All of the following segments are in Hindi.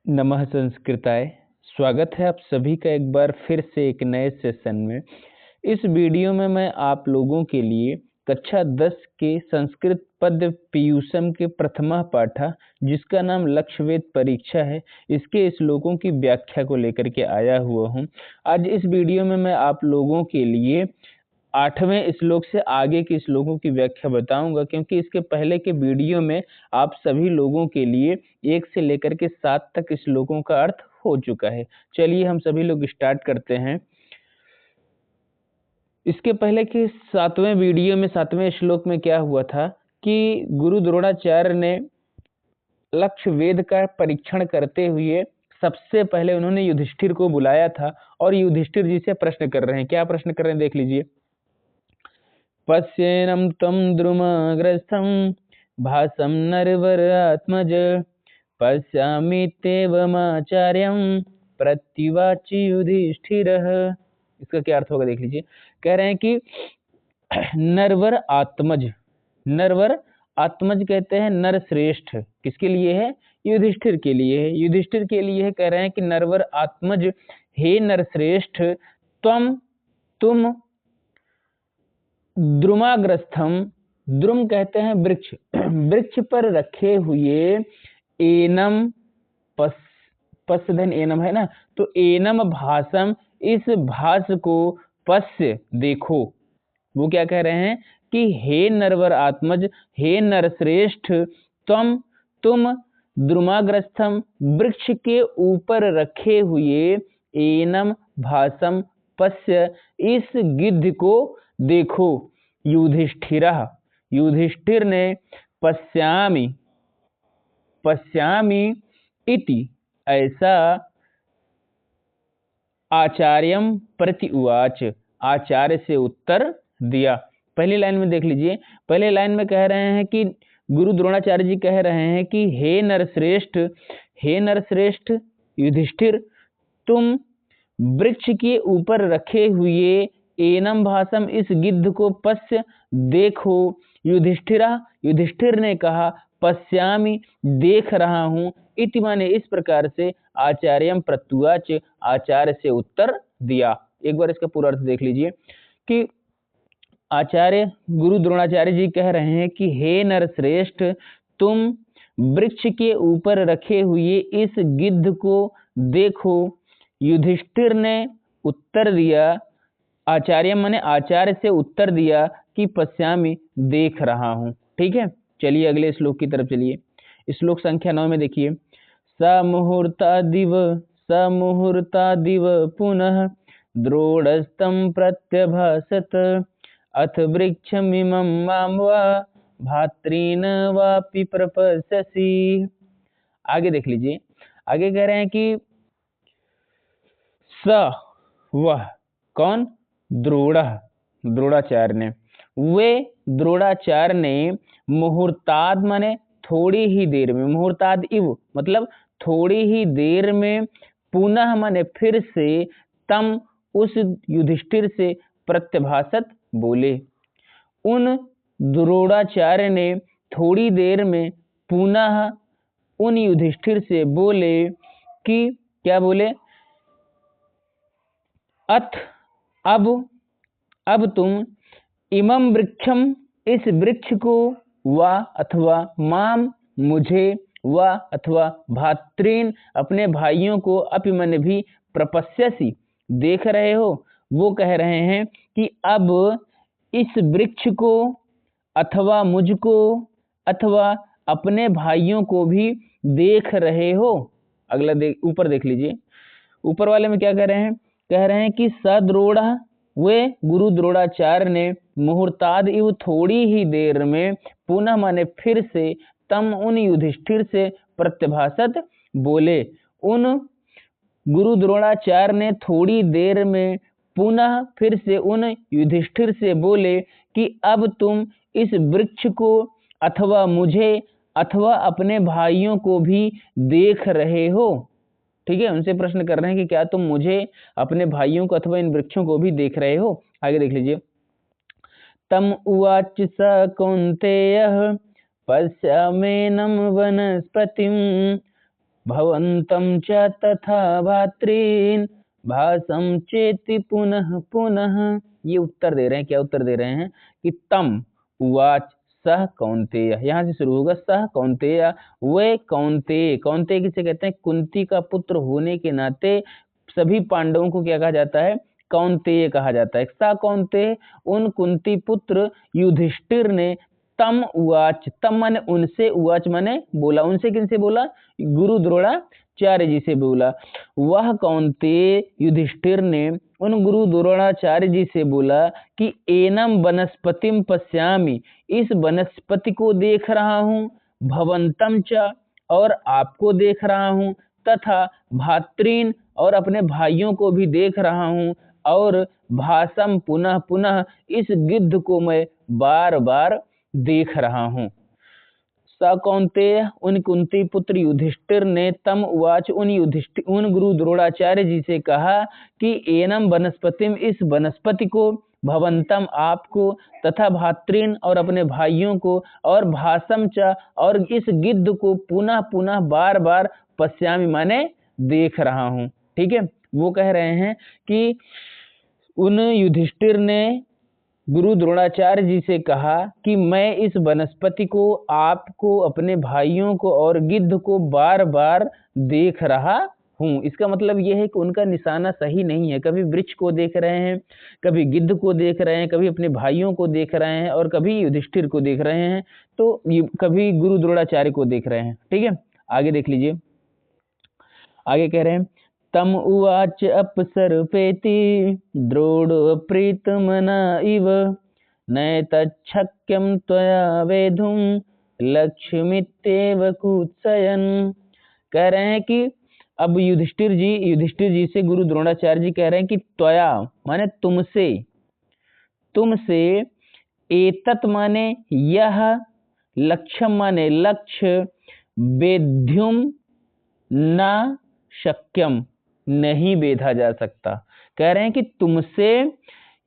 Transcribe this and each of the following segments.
नमः संस्कृताय। स्वागत है आप सभी का एक बार फिर से एक नए सेशन में। इस वीडियो में मैं आप लोगों के लिए कक्षा 10 के संस्कृत पद्य पीयूषम के प्रथमा पाठा, जिसका नाम लक्ष्यवेध परीक्षा है, इसके श्लोकों की व्याख्या को लेकर के आया हुआ हूँ। आज इस वीडियो में मैं आप लोगों के लिए 8वें श्लोक से आगे के श्लोकों की व्याख्या बताऊंगा, क्योंकि इसके पहले के वीडियो में आप सभी लोगों के लिए 1 से लेकर के 7 तक श्लोकों का अर्थ हो चुका है। चलिए हम सभी लोग स्टार्ट करते हैं। इसके पहले के 7वें वीडियो में 7वें श्लोक में क्या हुआ था कि गुरु द्रोणाचार्य ने लक्ष्य वेद का परीक्षण करते हुए सबसे पहले उन्होंने युधिष्ठिर को बुलाया था और युधिष्ठिर जी से प्रश्न कर रहे हैं। क्या प्रश्न कर रहे हैं देख लीजिए। पश्येनं त्वं द्रुमग्रस्थं भासं नरवर आत्मज पश्यामि तेवमाचार्यं प्रत्युवाच युधिष्ठिरः। इसका क्या अर्थ होगा देख लीजिए। कह रहे हैं कि नरवर आत्मज, नरवर आत्मज कहते हैं नर श्रेष्ठ, किसके लिए है? युधिष्ठिर के लिए है। युधिष्ठिर के लिए है। कह रहे हैं कि नरवर आत्मज, हे नर श्रेष्ठ, तुम द्रुमाग्रस्थम, द्रुम कहते हैं वृक्ष, वृक्ष पर रखे हुए एनम, पश्यधन एनम है ना, तो एनम भासम, इस भास को पश्य देखो। वो क्या कह रहे हैं कि हे नरवर आत्मज, हे नरश्रेष्ठ, तुम द्रुमाग्रस्थम, वृक्ष के ऊपर रखे हुए एनम भासम पश्य, इस गिद्ध को देखो। युधिष्ठिरः, युधिष्ठिर ने पश्यामि, पश्यामि इति, ऐसा आचार्यम प्रति उवाच, आचार्य से उत्तर दिया। पहली लाइन में देख लीजिए। पहले लाइन में कह रहे हैं कि गुरु द्रोणाचार्य जी कह रहे हैं कि हे नरश्रेष्ठ, हे नरश्रेष्ठ युधिष्ठिर, तुम वृक्ष के ऊपर रखे हुए एनम भासम, इस गिद्ध को पश्य देखो। युधिष्ठिरा, युधिष्ठिर ने कहा पश्यामि, देख रहा हूँ, इति माने इस प्रकार से आचार्यम प्रत्युवाच, आचार्य से उत्तर दिया। एक बार इसका पूरा अर्थ देख लीजिए कि आचार्य गुरु द्रोणाचार्य जी कह रहे हैं कि हे नरश्रेष्ठ, तुम वृक्ष के ऊपर रखे हुए इस गिद्ध को देखो। युधिष्ठिर ने उत्तर दिया, आचार्य माने आचार्य से उत्तर दिया कि पश्यामि, देख रहा हूं। ठीक है, चलिए अगले श्लोक की तरफ चलिए। श्लोक संख्या 9 में देखिए। स मुहूर्तादिव पुनः द्रोणस्थं प्रत्यभासत अथ वृक्षमिमं मां वा भातृन वापि प्रपश्यसि। आगे देख लीजिए। आगे कह रहे हैं कि स, वह कौन? द्रोण, द्रोणाचार्य ने, वे द्रोणाचार्य ने मुहूर्ताद माने थोड़ी ही देर में, मुहूर्ताद इव मतलब थोड़ी ही देर में, पुनः माने फिर से, तम उस युधिष्ठिर से, प्रत्यभासत बोले। उन द्रोणाचार्य ने थोड़ी देर में पुनः उन युधिष्ठिर से बोले कि क्या बोले? अथ, अब तुम इमं वृक्षम, इस वृक्ष को, वा अथवा माम मुझे, वा अथवा भातृन अपने भाइयों को, अपि मन भी, प्रपश्यसि देख रहे हो। वो कह रहे हैं कि अब इस वृक्ष को अथवा मुझको अथवा अपने भाइयों को भी देख रहे हो। अगला ऊपर देख लीजिए। ऊपर वाले में क्या कह रहे हैं? कह रहे हैं कि सद्रोढ़, वे गुरु द्रोणाचार्य ने मुहूर्ताद इव थोड़ी ही देर में, पुनः माने फिर से, तम उन युधिष्ठिर से, प्रत्यभासत बोले। उन गुरु द्रोणाचार्य ने थोड़ी देर में पुनः फिर से उन युधिष्ठिर से बोले कि अब तुम इस वृक्ष को अथवा मुझे अथवा अपने भाइयों को भी देख रहे हो। ठीक है, उनसे प्रश्न कर रहे हैं कि क्या तुम मुझे, अपने भाइयों को अथवा इन वृक्षों को भी देख रहे हो। आगे देख लीजिए। तम उवाच स कौन्तेयः पश्याम्येनं वनस्पतिं भवन्तं च तथा भातॄन् भासं चेति पुनः पुनः। ये उत्तर दे रहे हैं, क्या उत्तर दे रहे हैं कि तम उवाच सह कौन्तेय, यहाँ से शुरू होगा सह कौन्तेय, वे कौन्तेय। कौन्तेय किसे कहते हैं? कुंती का पुत्र होने के नाते सभी पांडवों को क्या कहा जाता है? कौन्तेय कहा जाता है। सा कौन्तेय, उन कुंती पुत्र युधिष्ठिर ने तम उवाच, तम माने उनसे, उवाच माने बोला। उनसे किनसे बोला? गुरु द्रोणाचार्य जी से बोला। वह कौन्तेय युधिष्ठिर ने उन गुरु द्रोणाचार्य जी से बोला कि एनम वनस्पतिम पश्यामि, इस वनस्पति को देख रहा हूँ, भवंतम च, और आपको देख रहा हूँ, तथा भातृन, और अपने भाइयों को भी देख रहा हूँ, और भासम पुनः पुनः, इस गिद्ध को मैं बार बार देख रहा हूँ। स कौन्तेय, उन कुंती पुत्र युधिष्ठिर ने तम उवाच, उन गुरु द्रोणाचार्य जी से कहा कि एनम वनस्पतिम, इस वनस्पति को, भवंतम आपको, तथा भातृन और अपने भाइयों को, और भासम च, और इस गिद्ध को पुनः पुनः बार बार, पश्यामि माने देख रहा हूँ। ठीक है, वो कह रहे हैं कि उन युधिष्ठिर ने गुरु द्रोणाचार्य जी से कहा कि मैं इस वनस्पति को, आपको, अपने भाइयों को और गिद्ध को बार बार देख रहा हूँ। इसका मतलब यह है कि उनका निशाना सही नहीं है। कभी वृक्ष को देख रहे हैं, कभी गिद्ध को देख रहे हैं, कभी अपने भाइयों को देख रहे हैं, और कभी युधिष्ठिर को देख रहे हैं, तो कभी गुरु द्रोणाचार्य को देख रहे हैं। ठीक है, आगे देख लीजिए। आगे कह रहे हैं तम उवाच अपसर्पेति द्रोण प्रीतमना इव नैतच्छक्यं त्वया वेधुं लक्ष्मीत्येव कुत्सयन्। कह रहे हैं कि अब युधिष्ठिर जी से गुरु द्रोणाचार्य जी कह रहे हैं कि त्वया माने तुमसे, एतत् माने यह, लक्ष्यम माने लक्ष्य, वेद्युम न शक्यम नहीं वेधा जा सकता। कह रहे हैं कि तुमसे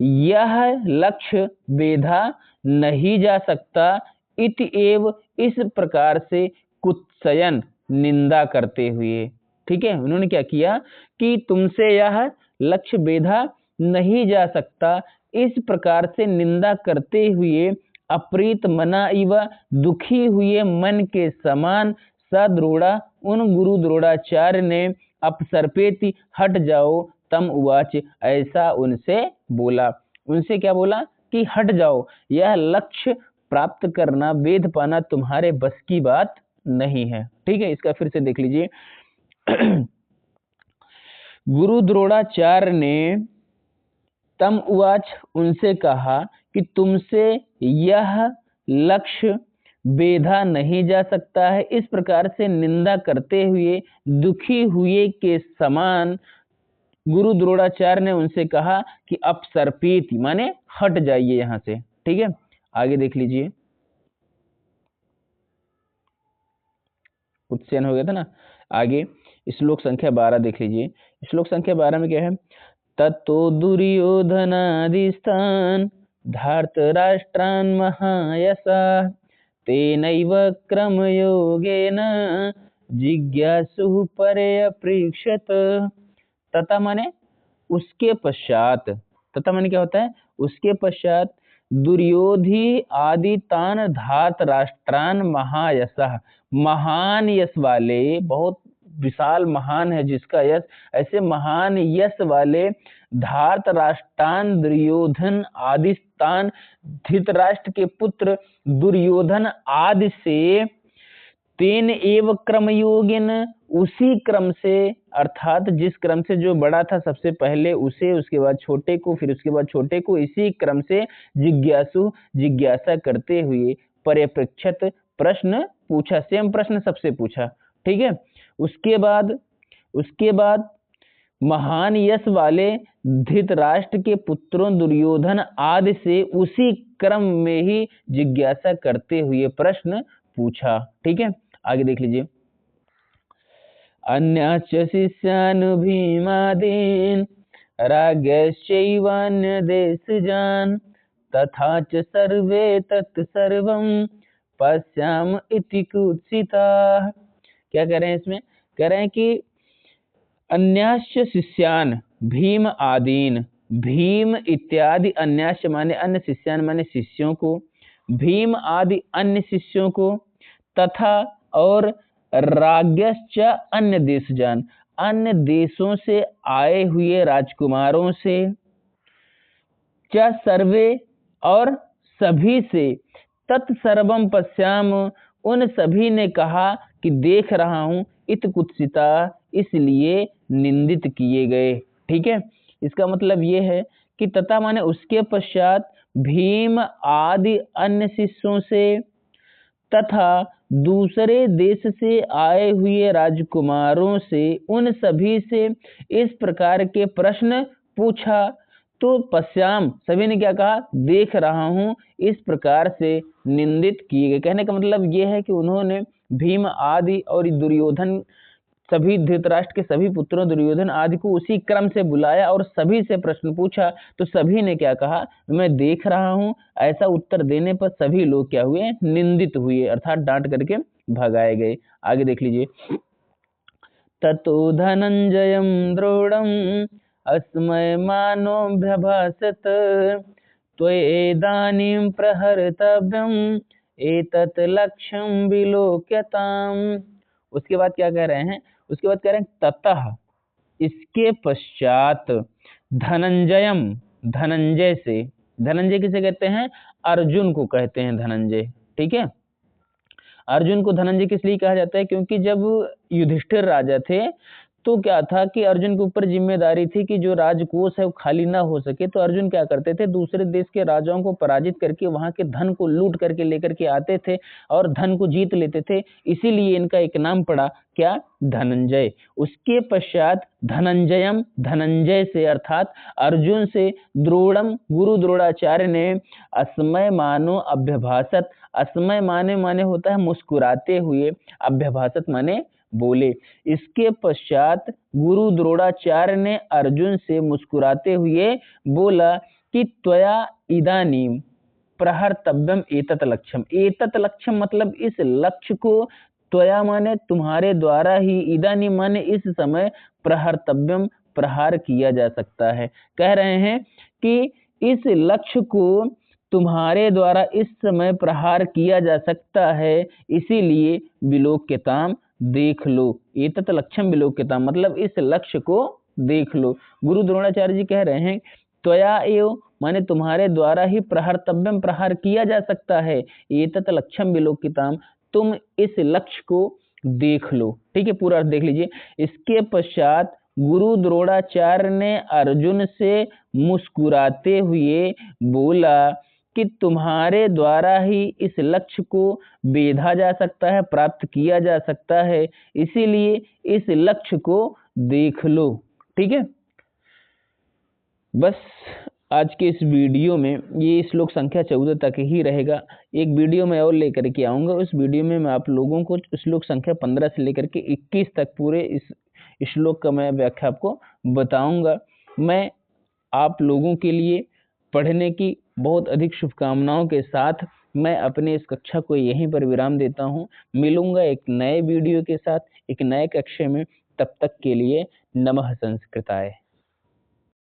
यह लक्ष्य वेधा नहीं जा सकता, इति एव, इस प्रकार से, कुत्सयन निंदा करते हुए। ठीक है, उन्होंने क्या किया कि तुमसे यह लक्ष्य वेधा नहीं जा सकता, इस प्रकार से निंदा करते हुए, अप्रीत मना इव, दुखी हुए मन के समान, सद्रोड़ा, उन गुरु द्रोणाचार्य ने, अपसर्पेति हट जाओ, तम उवाच, ऐसा उनसे बोला। उनसे क्या बोला कि हट जाओ, यह लक्ष्य प्राप्त करना, वेद पाना तुम्हारे बस की बात नहीं है। ठीक है, इसका फिर से देख लीजिए। गुरु द्रोणाचार्य ने तम उवाच, उनसे कहा कि तुमसे यह लक्ष्य वेधा नहीं जा सकता है, इस प्रकार से निंदा करते हुए, दुखी हुए के समान, गुरु द्रोणाचार्य ने उनसे कहा कि अपसर्पेति माने हट जाइए यहां से। ठीक है, आगे देख लीजिए। उत्सयन हो गया था ना। आगे श्लोक संख्या 12 देख लीजिए। श्लोक संख्या 12 में क्या है? तत्तो दुर्योधनादिस्तान् धार्तराष्ट्रान् महायशः तेनैव क्रमयोगेन जिज्ञासुः पर्यपृच्छत। तथा माने उसके पश्चात, तथा माने क्या होता है? उसके पश्चात दुर्योधी आदि तान धात राष्ट्रान महायशः, महान यश वाले, बहुत विशाल महान है जिसका यश, ऐसे महान यश वाले धार्त राष्ट्रान दुर्योधन आदि तान, धृतराष्ट्र के पुत्र दुर्योधन आदि से, तेन एव क्रमयोगिन, उसी क्रम से, अर्थात जिस क्रम से जो बड़ा था सबसे पहले उसे, उसके बाद छोटे को, फिर उसके बाद छोटे को, इसी क्रम से जिज्ञासु, जिज्ञासा करते हुए, परिपृच्छत, प्रश्न पूछा, सेम प्रश्न सबसे पूछा। ठीक है, उसके बाद महान यश वाले धृतराष्ट्र के पुत्रों दुर्योधन आदि से उसी क्रम में ही जिज्ञासा करते हुए प्रश्न पूछा। ठीक है, आगे देख लीजिए। अन्याश्च शिष्यान् भीमादीन् राज्ञश्चैवान्य देशजान् तथा च सर्वे तत्सर्वं पश्याम इति कुत्सिताः। क्या कह रहे हैं इसमें? कह रहे हैं कि अन्याश्च शिष्यान भीम आदीन, भीम इत्यादि, अन्याश्च माने अन्य, शिष्यान माने शिष्यों को, भीम आदि अन्य शिष्यों को, तथा और राज्ञश्च अन्य देशजान, अन्य देशों से आए हुए राजकुमारों से, च सर्वे और सभी से, तत्सर्वम पश्याम उन सभी ने कहा कि देख रहा हूं, इत कुत्सिता इसलिए निंदित किए गए। ठीक है, इसका मतलब ये है कि तथा माने उसके पश्चात भीम आदि अन्य शिष्यों से तथा दूसरे देश से आए हुए राजकुमारों से, उन सभी से इस प्रकार के प्रश्न पूछा। तो पश्याम सभी ने क्या कहा, देख रहा हूं, इस प्रकार से निंदित किए गए। कहने का मतलब यह है कि उन्होंने भीम आदि और दुर्योधन, सभी धृतराष्ट्र के सभी पुत्रों दुर्योधन आदि को उसी क्रम से बुलाया और सभी से प्रश्न पूछा। तो सभी ने क्या कहा, मैं देख रहा हूं। ऐसा उत्तर देने पर सभी लोग क्या हुए, निंदित हुए, अर्थात डांट करके भगाए गए। आगे देख लीजिए, ततो धनंजयं द्रोणम् अस्मय मानोऽभ्यभाषत त्वयेदानीं प्रहर्तव्यम् एतत् लक्ष्यं विलोक्यताम्। उसके बाद क्या कह रहे हैं, उसके बाद कह रहे हैं ततः, इसके पश्चात, धनंजयम, धनंजय से, धनंजय किसे कहते हैं, अर्जुन को कहते हैं धनंजय। ठीक है, अर्जुन को धनंजय किस लिए कहा जाता है, क्योंकि जब युधिष्ठिर राजा थे तो क्या था कि अर्जुन के ऊपर जिम्मेदारी थी कि जो राजकोष है वो खाली ना हो सके। तो अर्जुन क्या करते थे, दूसरे देश के राजाओं को पराजित करके वहां के धन को लूट करके लेकर के आते थे और धन को जीत लेते थे। इसीलिए इनका एक नाम पड़ा क्या, धनंजय। उसके पश्चात धनंजयम, धनंजय से अर्थात अर्जुन से, द्रोणम गुरु द्रोणाचार्य ने, अस्मय मानो अभ्यभाषत, अस्मय माने होता है मुस्कुराते हुए, अभ्यभाषत माने बोले। इसके पश्चात गुरु द्रोणाचार्य ने अर्जुन से मुस्कुराते हुए बोला कि त्वया इदानीम प्रहर्तव्यम एतत् लक्ष्यम। एतत् लक्ष्यम मतलब इस लक्ष्य को, त्वया माने तुम्हारे द्वारा ही, इदानीम माने इस समय, प्रहर्तव्यम प्रहार किया जा सकता है। कह रहे हैं कि इस लक्ष्य को तुम्हारे द्वारा इस समय प्रहार किया जा सकता है, इसीलिए विलोक्यताम देख लो। एतत् लक्ष्यम विलोक्यताम मतलब इस लक्ष्य को देख लो। गुरु द्रोणाचार्य जी कह रहे हैं त्वया एव माने तुम्हारे द्वारा ही, प्रहर्तव्यम प्रहार किया जा सकता है, एतत् लक्ष्यम विलोक्यताम तुम इस लक्ष्य को देख लो। ठीक है, पूरा अर्थ देख लीजिए। इसके पश्चात गुरु द्रोणाचार्य ने अर्जुन से मुस्कुराते हुए बोला कि तुम्हारे द्वारा ही इस लक्ष्य को बेधा जा सकता है, प्राप्त किया जा सकता है, इसीलिए इस लक्ष्य को देख लो। ठीक है, बस आज के इस वीडियो में ये श्लोक संख्या 14 तक ही रहेगा। एक वीडियो में और लेकर के आऊँगा, उस वीडियो में मैं आप लोगों को श्लोक संख्या 15 से लेकर के 21 तक पूरे इस श्लोक का मैं व्याख्या आपको बताऊंगा। मैं आप लोगों के लिए पढ़ने की बहुत अधिक शुभकामनाओं के साथ मैं अपने इस कक्षा को यहीं पर विराम देता हूं। मिलूंगा एक नए वीडियो के साथ, एक नए कक्षा में। तब तक के लिए नमः संस्कृताय।